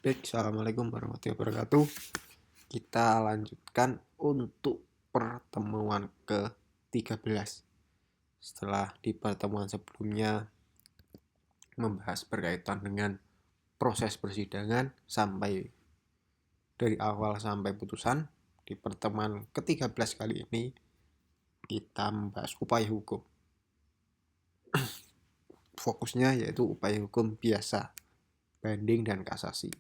Baik, assalamualaikum warahmatullahi wabarakatuh. Kita lanjutkan untuk pertemuan ke-13. Setelah di pertemuan sebelumnya membahas berkaitan dengan proses persidangan sampai dari awal sampai putusan, di pertemuan ke-13 kali ini kita membahas upaya hukum. Fokusnya yaitu upaya hukum biasa, banding dan kasasi.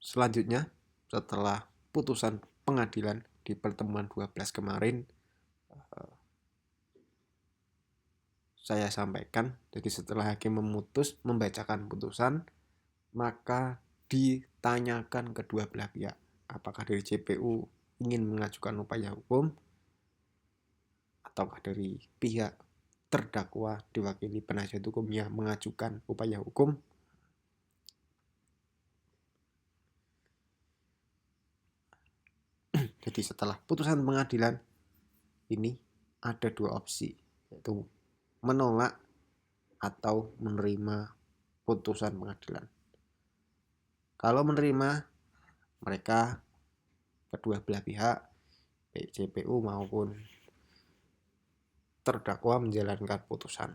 Selanjutnya, setelah putusan pengadilan di pertemuan 12 kemarin, saya sampaikan, jadi setelah hakim memutus membacakan putusan, maka ditanyakan kedua belah pihak, apakah dari JPU ingin mengajukan upaya hukum, ataukah dari pihak terdakwa diwakili penasihat hukumnya mengajukan upaya hukum. Jadi setelah putusan pengadilan ini ada dua opsi, yaitu menolak atau menerima putusan pengadilan. Kalau menerima, mereka kedua belah pihak, baik JPU maupun terdakwa menjalankan putusan.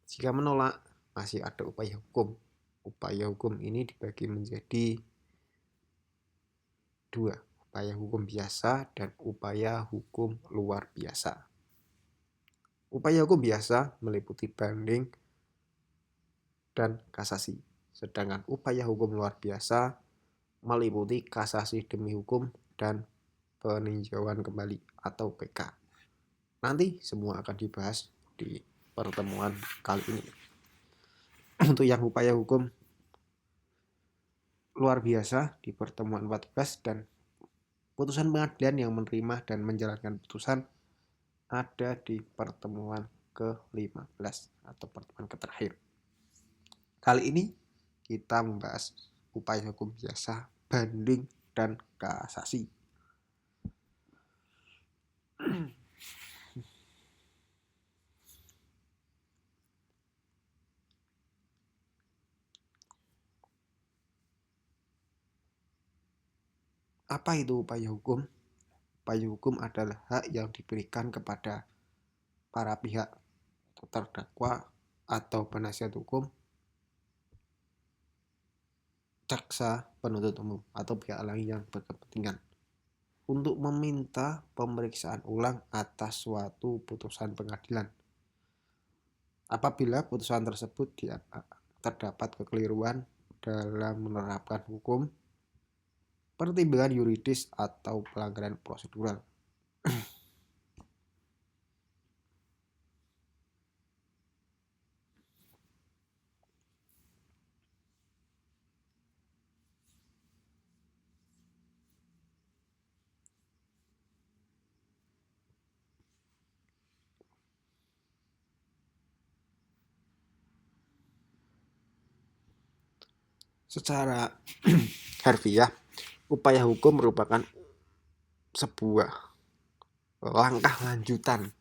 Jika menolak, masih ada upaya hukum. Upaya hukum ini dibagi menjadi dua, upaya hukum biasa dan upaya hukum luar biasa. Upaya hukum biasa meliputi banding dan kasasi, sedangkan upaya hukum luar biasa meliputi kasasi demi hukum dan peninjauan kembali atau PK. Nanti semua akan dibahas di pertemuan kali ini. Untuk yang upaya hukum luar biasa di pertemuan 14 dan putusan pengadilan yang menerima dan menjalankan putusan ada di pertemuan ke-15 atau pertemuan terakhir. Kali ini kita membahas upaya hukum biasa, banding, dan kasasi. Apa itu upaya hukum? Upaya hukum adalah hak yang diberikan kepada para pihak terdakwa atau penasihat hukum, jaksa, penuntut umum, atau pihak lain yang berkepentingan untuk meminta pemeriksaan ulang atas suatu putusan pengadilan. Apabila putusan tersebut terdapat kekeliruan dalam menerapkan hukum, pertimbangan yuridis, atau pelanggaran prosedural. Secara harfiah, upaya hukum merupakan sebuah langkah lanjutan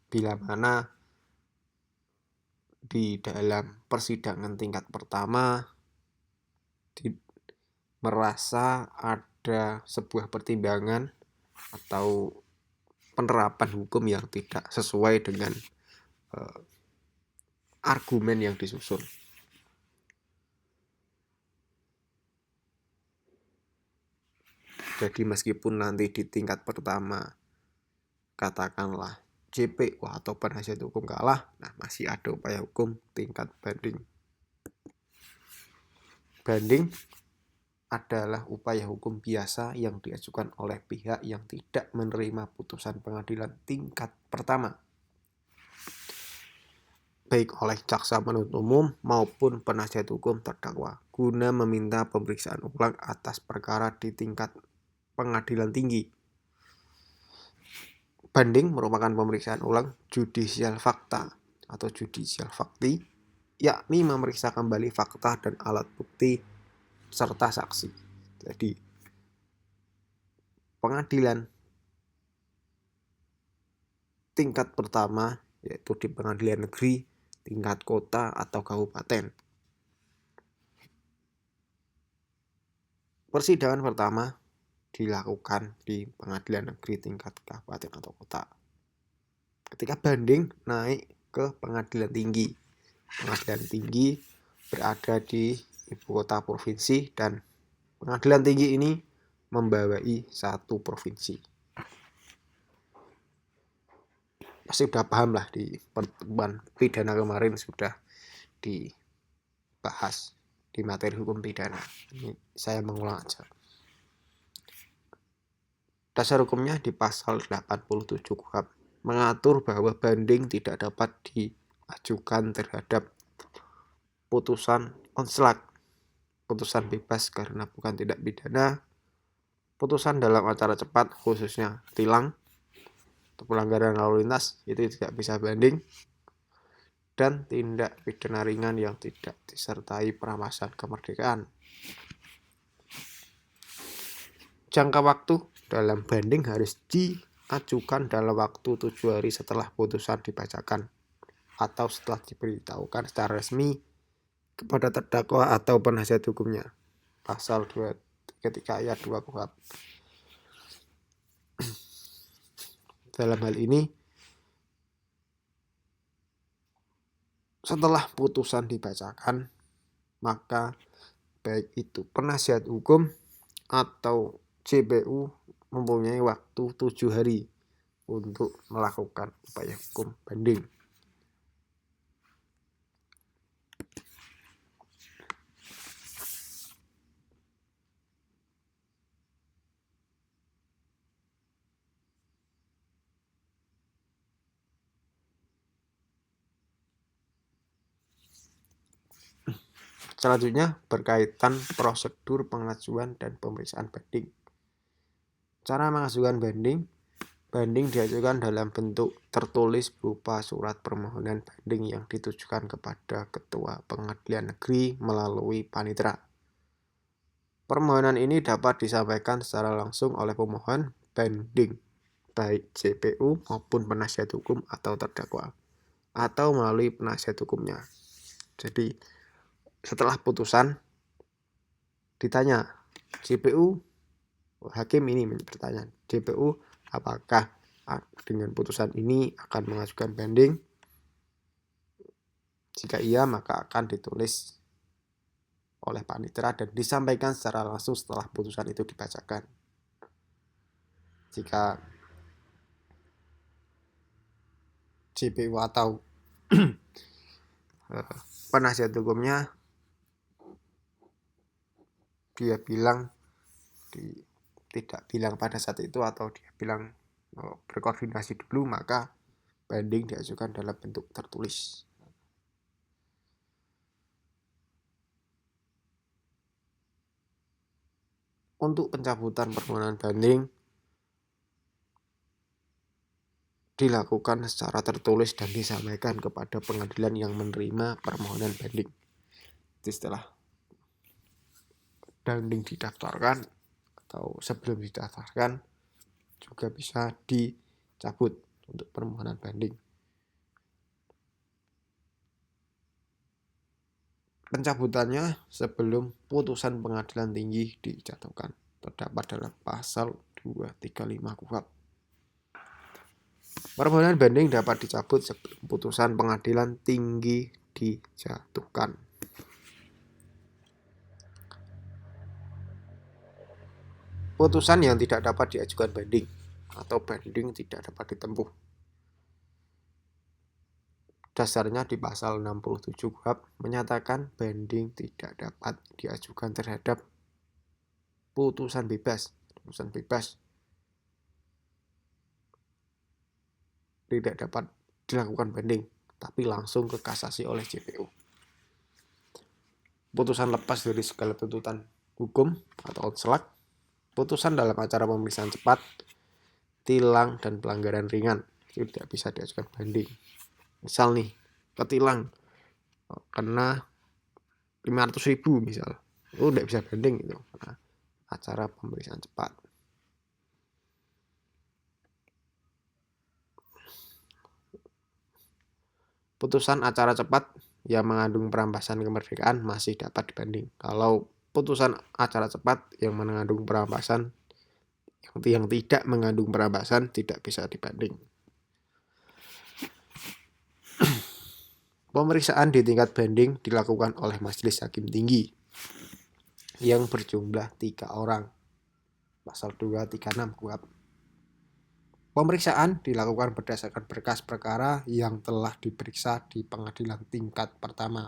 bila mana di dalam persidangan tingkat pertama merasa ada sebuah pertimbangan atau penerapan hukum yang tidak sesuai dengan argumen yang disusun. Jadi meskipun nanti di tingkat pertama katakanlah JPU atau penasihat hukum kalah, nah masih ada upaya hukum tingkat banding. Banding adalah upaya hukum biasa yang diajukan oleh pihak yang tidak menerima putusan pengadilan tingkat pertama, baik oleh jaksa penuntut umum maupun penasihat hukum terdakwa, guna meminta pemeriksaan ulang atas perkara di tingkat pengadilan tinggi. Banding merupakan pemeriksaan ulang judicial fakta atau judicial fakti, yakni memeriksa kembali fakta dan alat bukti serta saksi. Jadi pengadilan tingkat pertama yaitu di pengadilan negeri, tingkat kota atau kabupaten. Persidangan pertama dilakukan di pengadilan negeri tingkat kabupaten atau kota. Ketika banding naik ke pengadilan tinggi. Pengadilan tinggi berada di ibu kota provinsi dan pengadilan tinggi ini membawai satu provinsi. Pasti sudah paham lah, di pertemuan pidana kemarin sudah dibahas di materi hukum pidana. Ini saya mengulang aja. Dasar hukumnya di pasal 87 KUHP mengatur bahwa banding tidak dapat diajukan terhadap putusan onslak, putusan bebas karena bukan tindak pidana, putusan dalam acara cepat khususnya tilang atau pelanggaran lalu lintas itu tidak bisa banding, dan tindak pidana ringan yang tidak disertai perampasan kemerdekaan. Jangka waktu dalam banding harus diajukan dalam waktu 7 hari setelah putusan dibacakan atau setelah diberitahukan secara resmi kepada terdakwa atau penasihat hukumnya. Pasal 23 ayat 2 KUHP. Dalam hal ini, setelah putusan dibacakan, maka baik itu penasihat hukum atau JPU mempunyai waktu 7 hari untuk melakukan upaya hukum banding. Selanjutnya berkaitan prosedur pengajuan dan pemeriksaan banding. Cara mengajukan banding. Banding diajukan dalam bentuk tertulis berupa surat permohonan banding yang ditujukan kepada Ketua Pengadilan Negeri melalui panitera. Permohonan ini dapat disampaikan secara langsung oleh pemohon banding, baik JPU maupun penasihat hukum atau terdakwa, atau melalui penasihat hukumnya. Jadi setelah putusan ditanya JPU, hakim ini bertanya JPU apakah dengan putusan ini akan mengajukan banding. Jika iya, maka akan ditulis oleh panitera dan disampaikan secara langsung setelah putusan itu dibacakan. Jika JPU atau penasihat hukumnya dia bilang tidak bilang pada saat itu atau dia bilang berkoordinasi dulu, maka banding diajukan dalam bentuk tertulis. Untuk pencabutan permohonan banding dilakukan secara tertulis dan disampaikan kepada pengadilan yang menerima permohonan banding. Jadi setelah banding didaftarkan atau sebelum didaftarkan juga bisa dicabut untuk permohonan banding. Pencabutannya sebelum putusan pengadilan tinggi dijatuhkan terdapat dalam pasal 235 KUHP. Permohonan banding dapat dicabut sebelum putusan pengadilan tinggi dijatuhkan. Putusan yang tidak dapat diajukan banding atau banding tidak dapat ditempuh. Dasarnya di pasal 67 KUHP menyatakan banding tidak dapat diajukan terhadap putusan bebas. Putusan bebas tidak dapat dilakukan banding, tapi langsung ke kasasi oleh JPU. Putusan lepas dari segala tuntutan hukum atau outselak, putusan dalam acara pemeriksaan cepat, tilang dan pelanggaran ringan itu tidak bisa diajukan banding. Misal nih, ketilang kena 500.000 misal, itu tidak bisa banding itu karena acara pemeriksaan cepat. Putusan acara cepat yang mengandung perampasan kemerdekaan masih dapat dibanding. Kalau putusan acara cepat yang mengandung perampasan yang tidak mengandung perampasan tidak bisa dibanding. Pemeriksaan di tingkat banding dilakukan oleh Majelis Hakim Tinggi yang berjumlah 3 orang. Pasal 236 KUHP. Pemeriksaan dilakukan berdasarkan berkas perkara yang telah diperiksa di pengadilan tingkat pertama.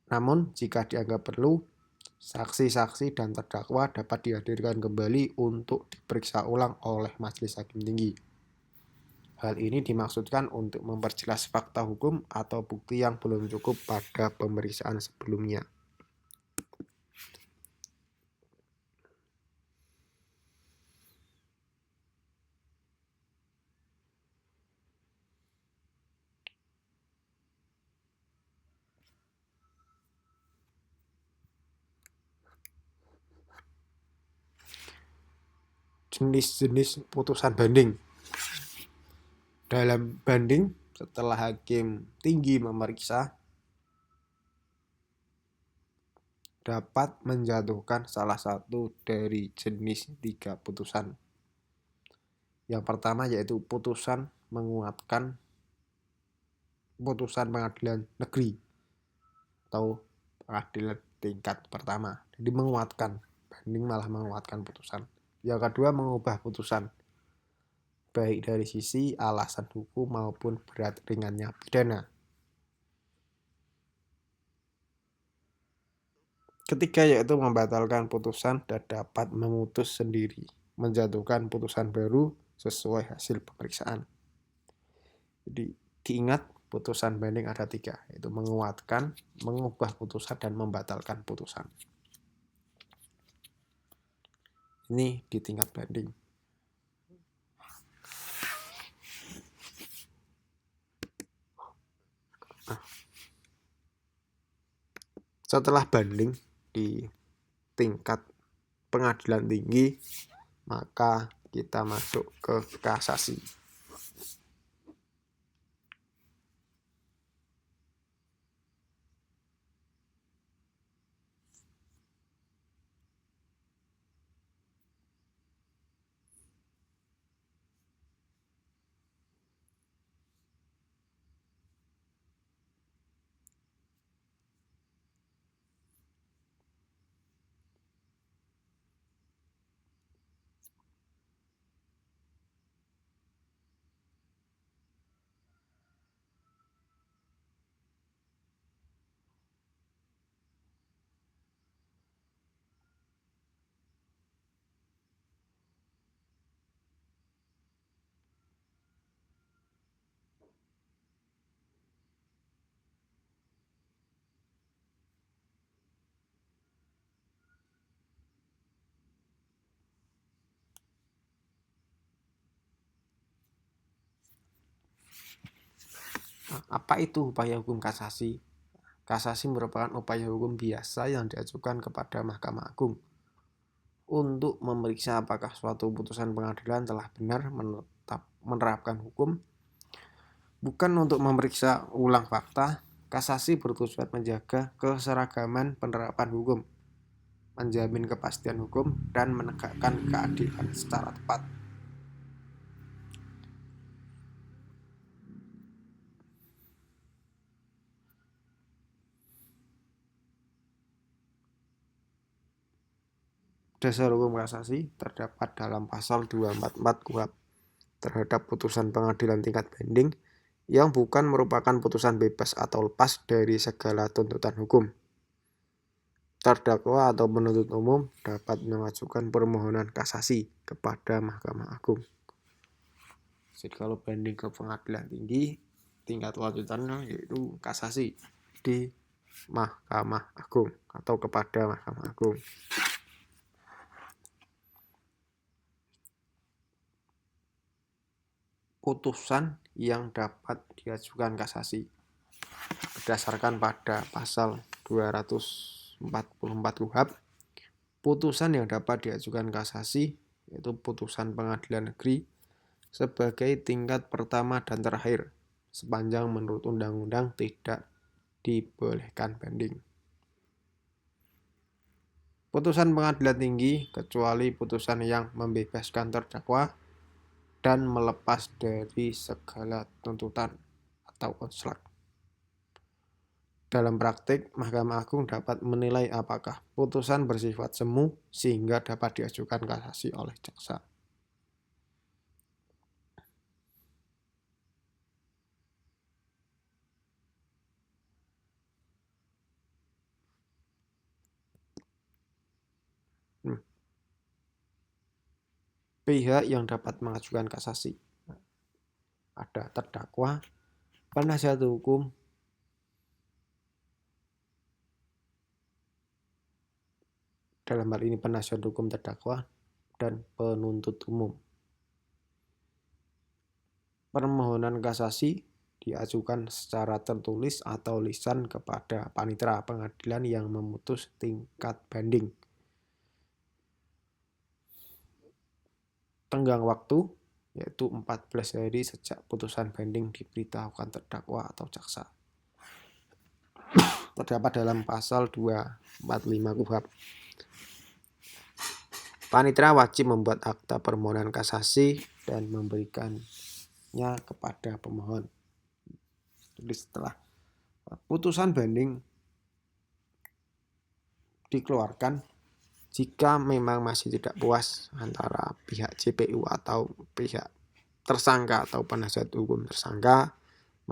Namun, jika dianggap perlu, saksi-saksi dan terdakwa dapat dihadirkan kembali untuk diperiksa ulang oleh Majelis Hakim Tinggi. Hal ini dimaksudkan untuk memperjelas fakta hukum atau bukti yang belum cukup pada pemeriksaan sebelumnya. Jenis-jenis putusan banding. Dalam banding, setelah hakim tinggi memeriksa, dapat menjatuhkan salah satu dari jenis 3 putusan. Yang pertama yaitu putusan menguatkan putusan pengadilan negeri atau pengadilan tingkat pertama. Jadi menguatkan, banding malah menguatkan putusan. Yang kedua mengubah putusan, baik dari sisi alasan hukum maupun berat ringannya pidana. Ketiga yaitu membatalkan putusan dan dapat memutus sendiri, menjatuhkan putusan baru sesuai hasil pemeriksaan. Jadi diingat putusan banding ada 3, yaitu menguatkan, mengubah putusan, dan membatalkan putusan. Ini di tingkat banding. Setelah banding di tingkat pengadilan tinggi, maka kita masuk ke kasasi. Apa itu upaya hukum kasasi? Kasasi merupakan upaya hukum biasa yang diajukan kepada Mahkamah Agung untuk memeriksa apakah suatu putusan pengadilan telah benar menerapkan hukum. Bukan untuk memeriksa ulang fakta, kasasi bertujuan menjaga keseragaman penerapan hukum. menjamin kepastian hukum, dan menegakkan keadilan secara tepat. Dasar hukum kasasi terdapat dalam pasal 244 KUHP terhadap putusan pengadilan tingkat banding yang bukan merupakan putusan bebas atau lepas dari segala tuntutan hukum. Terdakwa atau penuntut umum dapat mengajukan permohonan kasasi kepada Mahkamah Agung. Jadi kalau banding ke pengadilan tinggi, tingkat lanjutannya yaitu kasasi di Mahkamah Agung atau kepada Mahkamah Agung. Putusan yang dapat diajukan kasasi berdasarkan pada pasal 244 KUHP, putusan yang dapat diajukan kasasi yaitu putusan pengadilan negeri sebagai tingkat pertama dan terakhir sepanjang menurut undang-undang tidak dibolehkan banding. Putusan pengadilan tinggi kecuali putusan yang membebaskan terdakwa dan melepas dari segala tuntutan atau konslak. Dalam praktik, Mahkamah Agung dapat menilai apakah putusan bersifat semu sehingga dapat diajukan kasasi oleh jaksa. Pihak yang dapat mengajukan kasasi ada terdakwa, penasihat hukum, dalam hal ini penasihat hukum terdakwa, dan penuntut umum. Permohonan kasasi diajukan secara tertulis atau lisan kepada panitera pengadilan yang memutus tingkat banding. Tenggang waktu yaitu 14 hari sejak putusan banding diberitahukan terdakwa atau jaksa. Terdapat dalam pasal 245 KUHP. Panitera wajib membuat akta permohonan kasasi dan memberikannya kepada pemohon. Jadi setelah putusan banding dikeluarkan, jika memang masih tidak puas antara pihak JPU atau pihak tersangka atau penasihat hukum tersangka,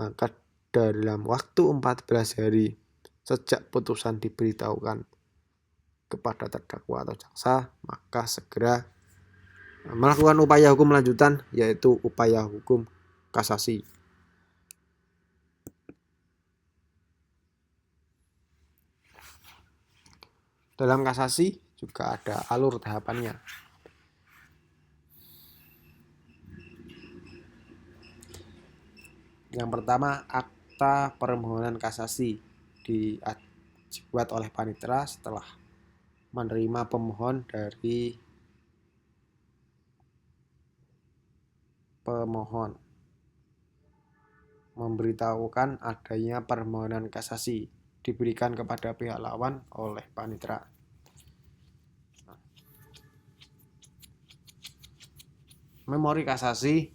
maka dalam waktu 14 hari sejak putusan diberitahukan kepada terdakwa atau jaksa, maka segera melakukan upaya hukum lanjutan, yaitu upaya hukum kasasi. Dalam kasasi juga ada alur tahapannya. Yang pertama, akta permohonan kasasi dibuat oleh panitera setelah menerima pemohon dari pemohon memberitahukan adanya permohonan kasasi diberikan kepada pihak lawan oleh panitera. Memori kasasi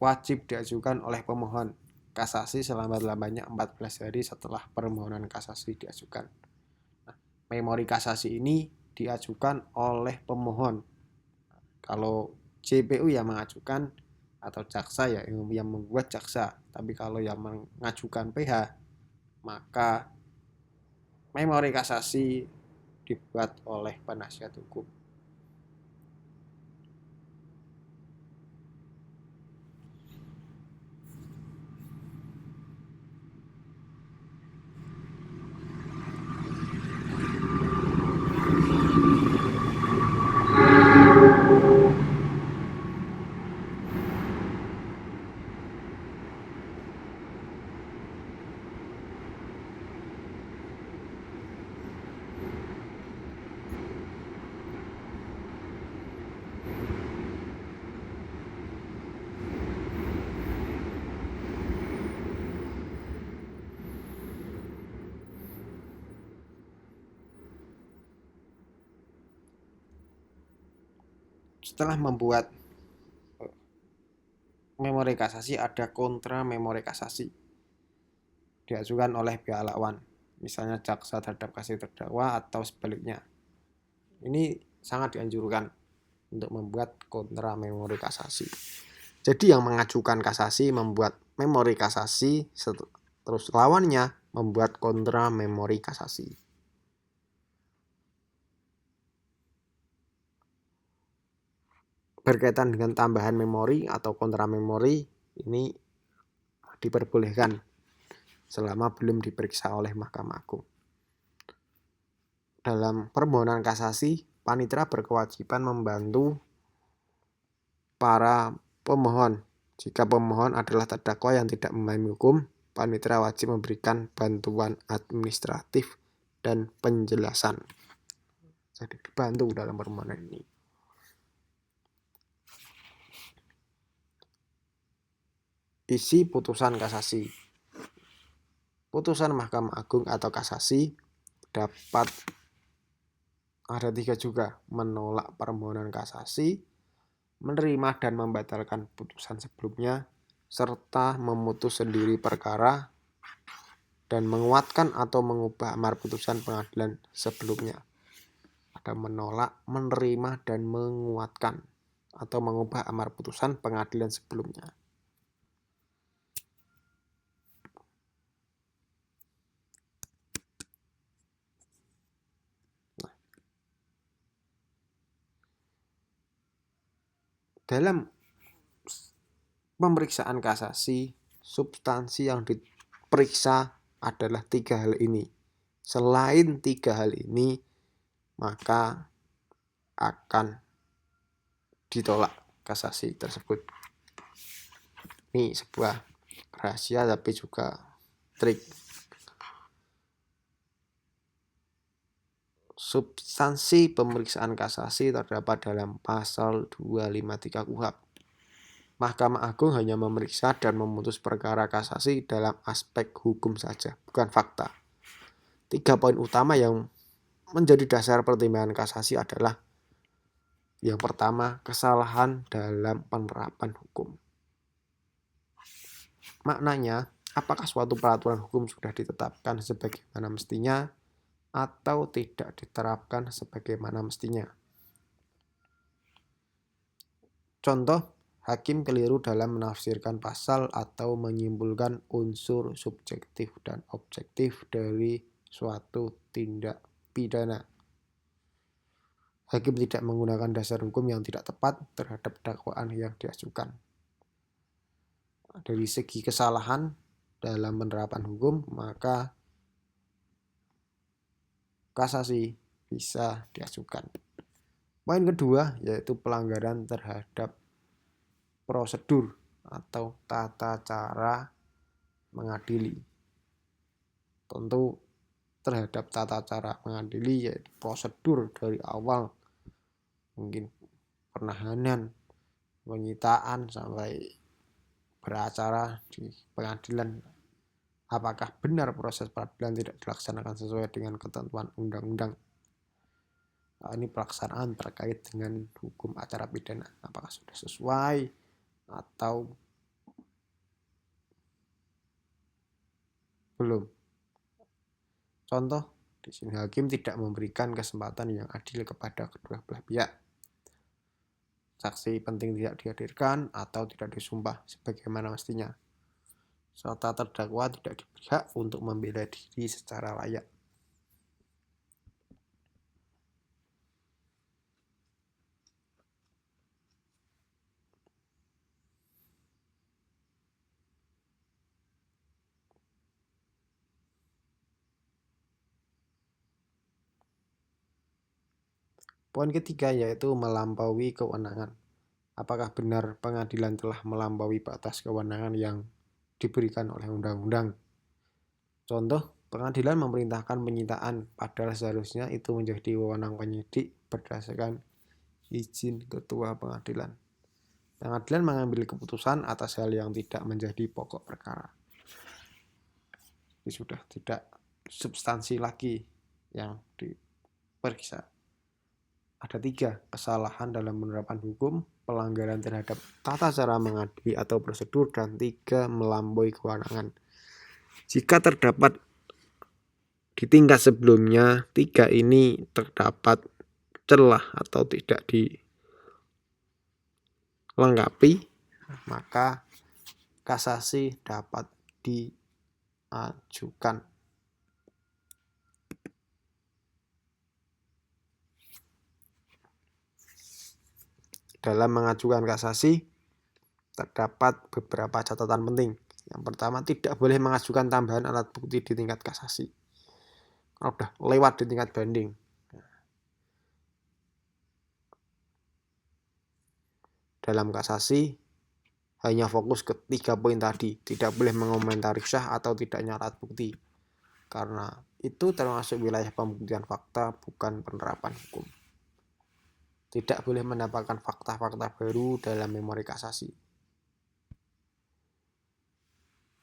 wajib diajukan oleh pemohon kasasi selambat-lambatnya 14 hari setelah permohonan kasasi diajukan. Memori kasasi ini diajukan oleh pemohon. Kalau JPU yang mengajukan atau jaksa ya yang membuat jaksa, tapi kalau yang mengajukan PH maka memori kasasi dibuat oleh penasihat hukum. Setelah membuat memori kasasi, ada kontra memori kasasi diajukan oleh pihak lawan, misalnya jaksa terhadap kasasi terdakwa atau sebaliknya. Ini sangat dianjurkan untuk membuat kontra memori kasasi. Jadi yang mengajukan kasasi membuat memori kasasi, terus lawannya membuat kontra memori kasasi. Berkaitan dengan tambahan memori atau kontra memori, ini diperbolehkan selama belum diperiksa oleh Mahkamah Agung. Dalam permohonan kasasi, panitera berkewajiban membantu para pemohon. Jika pemohon adalah terdakwa yang tidak memahami hukum, panitera wajib memberikan bantuan administratif dan penjelasan. Jadi dibantu dalam permohonan ini. Isi putusan kasasi. Putusan Mahkamah Agung atau kasasi dapat ada 3 juga: menolak permohonan kasasi, menerima dan membatalkan putusan sebelumnya, serta memutus sendiri perkara dan menguatkan atau mengubah amar putusan pengadilan sebelumnya. Ada menolak, menerima, dan menguatkan atau mengubah amar putusan pengadilan sebelumnya. Dalam pemeriksaan kasasi, substansi yang diperiksa adalah 3 hal ini. Selain 3 hal ini, maka akan ditolak kasasi tersebut. Ini sebuah rahasia tapi juga trik. Substansi pemeriksaan kasasi terdapat dalam pasal 253 KUHP. Mahkamah Agung hanya memeriksa dan memutus perkara kasasi dalam aspek hukum saja, bukan fakta. 3 poin utama yang menjadi dasar pertimbangan kasasi adalah: yang pertama, kesalahan dalam penerapan hukum. Maknanya, apakah suatu peraturan hukum sudah ditetapkan sebagaimana mestinya atau tidak diterapkan sebagaimana mestinya. Contoh, hakim keliru dalam menafsirkan pasal atau menyimpulkan unsur subjektif dan objektif dari suatu tindak pidana. Hakim tidak menggunakan dasar hukum yang tidak tepat terhadap dakwaan yang diajukan. Dari segi kesalahan dalam penerapan hukum, maka kasasi bisa diajukan. Poin kedua yaitu pelanggaran terhadap prosedur atau tata cara mengadili. Tentu terhadap tata cara mengadili yaitu prosedur dari awal, mungkin penahanan, penyitaan sampai beracara di pengadilan. Apakah benar proses peradilan tidak dilaksanakan sesuai dengan ketentuan undang-undang? Ini pelaksanaan terkait dengan hukum acara pidana. Apakah sudah sesuai atau belum? Contoh, di sini hakim tidak memberikan kesempatan yang adil kepada kedua belah pihak. Saksi penting tidak dihadirkan atau tidak disumpah sebagaimana mestinya, serta terdakwa tidak diberi hak untuk membela diri secara layak. Poin ketiga yaitu melampaui kewenangan. Apakah benar pengadilan telah melampaui batas kewenangan yang diberikan oleh undang-undang? Contoh, pengadilan memerintahkan penyitaan, padahal seharusnya itu menjadi wewenang penyidik berdasarkan izin ketua pengadilan. Pengadilan mengambil keputusan atas hal yang tidak menjadi pokok perkara. Ini sudah tidak substansi lagi yang diperiksa. Ada 3, kesalahan dalam penerapan hukum, pelanggaran terhadap tata cara mengadili atau prosedur, dan 3, melampaui kewenangan. Jika terdapat di tingkat sebelumnya 3 ini terdapat celah atau tidak dilengkapi, maka kasasi dapat diajukan. Dalam mengajukan kasasi terdapat beberapa catatan penting. Yang pertama, tidak boleh mengajukan tambahan alat bukti di tingkat kasasi. Kalau udah lewat di tingkat banding. Dalam kasasi hanya fokus ke 3 poin tadi, tidak boleh mengomentari sah atau tidaknya alat bukti. Karena itu termasuk wilayah pembuktian fakta, bukan penerapan hukum. Tidak boleh mendapatkan fakta-fakta baru dalam memori kasasi.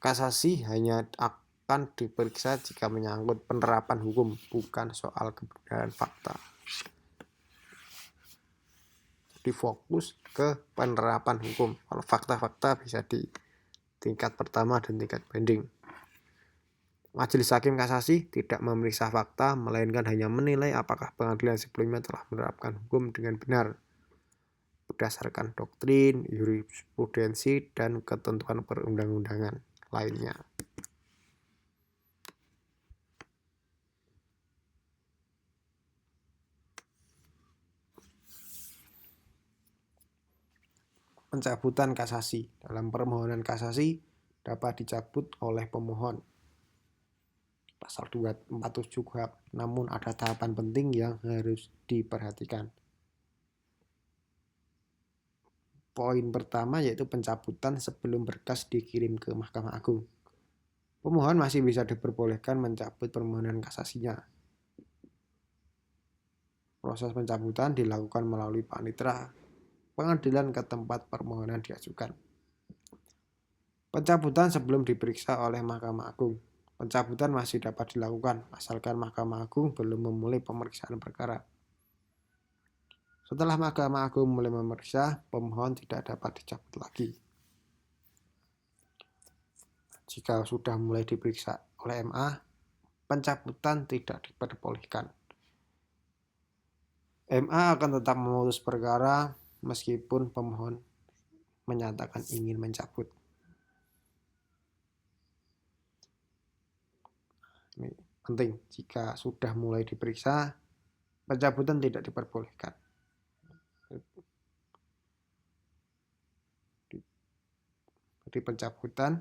Kasasi hanya akan diperiksa jika menyangkut penerapan hukum, bukan soal kebenaran fakta. Difokus ke penerapan hukum. Kalau fakta-fakta bisa di tingkat pertama dan tingkat banding. Majelis Hakim Kasasi tidak memeriksa fakta, melainkan hanya menilai apakah pengadilan sebelumnya telah menerapkan hukum dengan benar berdasarkan doktrin, jurisprudensi, dan ketentuan perundang-undangan lainnya. Pencabutan kasasi. Dalam permohonan kasasi dapat dicabut oleh pemohon. Pasal 247 KUHP. Namun ada tahapan penting yang harus diperhatikan. Poin pertama yaitu pencabutan sebelum berkas dikirim ke Mahkamah Agung. Pemohon masih bisa diperbolehkan mencabut permohonan kasasinya. Proses pencabutan dilakukan melalui panitera pengadilan ke tempat permohonan diajukan. Pencabutan sebelum diperiksa oleh Mahkamah Agung. Pencabutan masih dapat dilakukan asalkan Mahkamah Agung belum memulai pemeriksaan perkara. Setelah Mahkamah Agung mulai memeriksa, pemohon tidak dapat dicabut lagi. Jika sudah mulai diperiksa oleh MA, pencabutan tidak diperbolehkan. MA akan tetap memutus perkara meskipun pemohon menyatakan ingin mencabut. Ini penting, jika sudah mulai diperiksa, pencabutan tidak diperbolehkan. Jadi pencabutan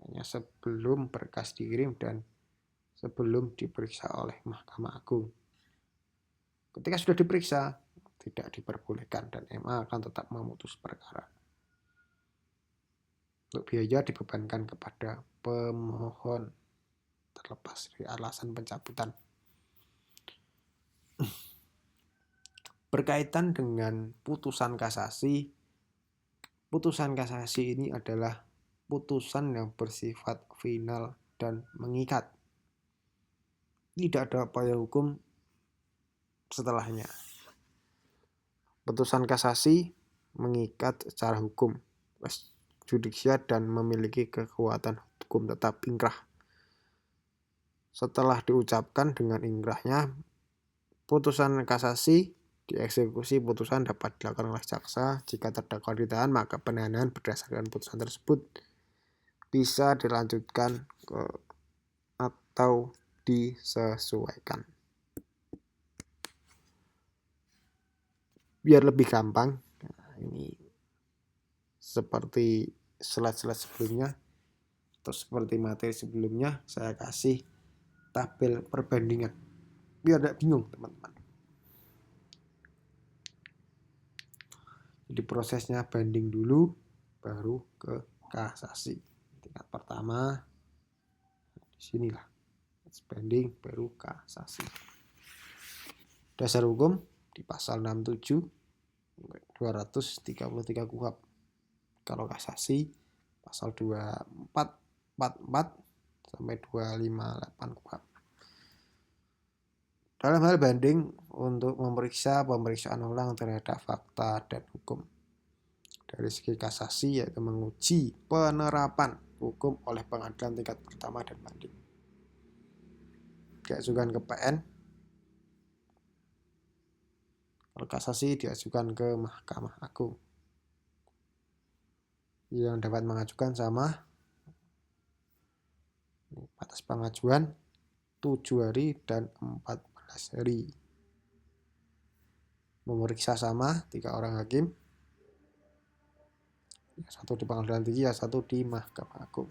hanya sebelum berkas dikirim dan sebelum diperiksa oleh Mahkamah Agung. Ketika sudah diperiksa, tidak diperbolehkan dan MA akan tetap memutus perkara. Untuk biaya dibebankan kepada pemohon terlepas dari alasan pencabutan. Berkaitan dengan putusan kasasi ini adalah putusan yang bersifat final dan mengikat. Tidak ada upaya hukum setelahnya. Putusan kasasi mengikat secara hukum, res judisia, dan memiliki kekuatan hukum tetap inkrah. Setelah diucapkan dengan inkrahnya, putusan kasasi dieksekusi. Putusan dapat dilakukan oleh jaksa. Jika terdakwa ditahan, maka penahanan berdasarkan putusan tersebut bisa dilanjutkan atau disesuaikan. Biar lebih gampang, ini seperti slide-slide sebelumnya atau seperti materi sebelumnya, saya kasih tabel perbandingan biar tidak bingung teman-teman. Jadi prosesnya banding dulu baru ke kasasi. Tingkat pertama di sinilah banding baru kasasi. Dasar hukum di pasal 67 233 KUHP. Kalau kasasi pasal 2444 sampai 258 KUHP. Dalam hal banding untuk memeriksa pemeriksaan ulang terhadap fakta dan hukum. Dari segi kasasi yaitu menguji penerapan hukum oleh pengadilan tingkat pertama dan banding. Diajukan ke PN. Kalau kasasi diajukan ke Mahkamah Agung. Yang dapat mengajukan sama batas pengajuan 7 hari dan 14 hari. Memeriksa sama 3 orang hakim. Satu di pengadilan tinggi, satu di Mahkamah Agung.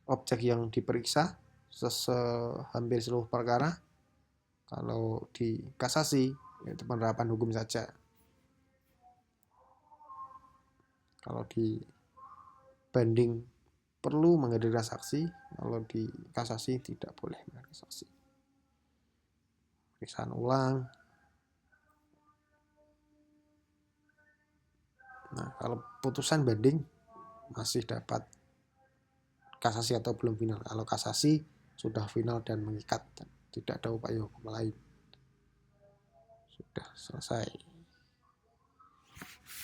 Objek yang diperiksa hampir seluruh perkara. Kalau di kasasi yaitu penerapan hukum saja. Kalau di banding perlu menghadirkan saksi, kalau di kasasi tidak boleh menghadirkan saksi. Pemeriksaan ulang. Nah, kalau putusan banding masih dapat kasasi atau belum final. Kalau kasasi sudah final dan mengikat, dan tidak ada upaya hukum lain. Sudah selesai.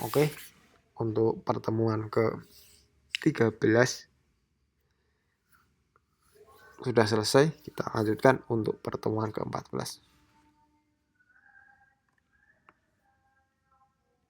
Oke, untuk pertemuan ke-13 sudah selesai. Kita lanjutkan untuk pertemuan ke-14.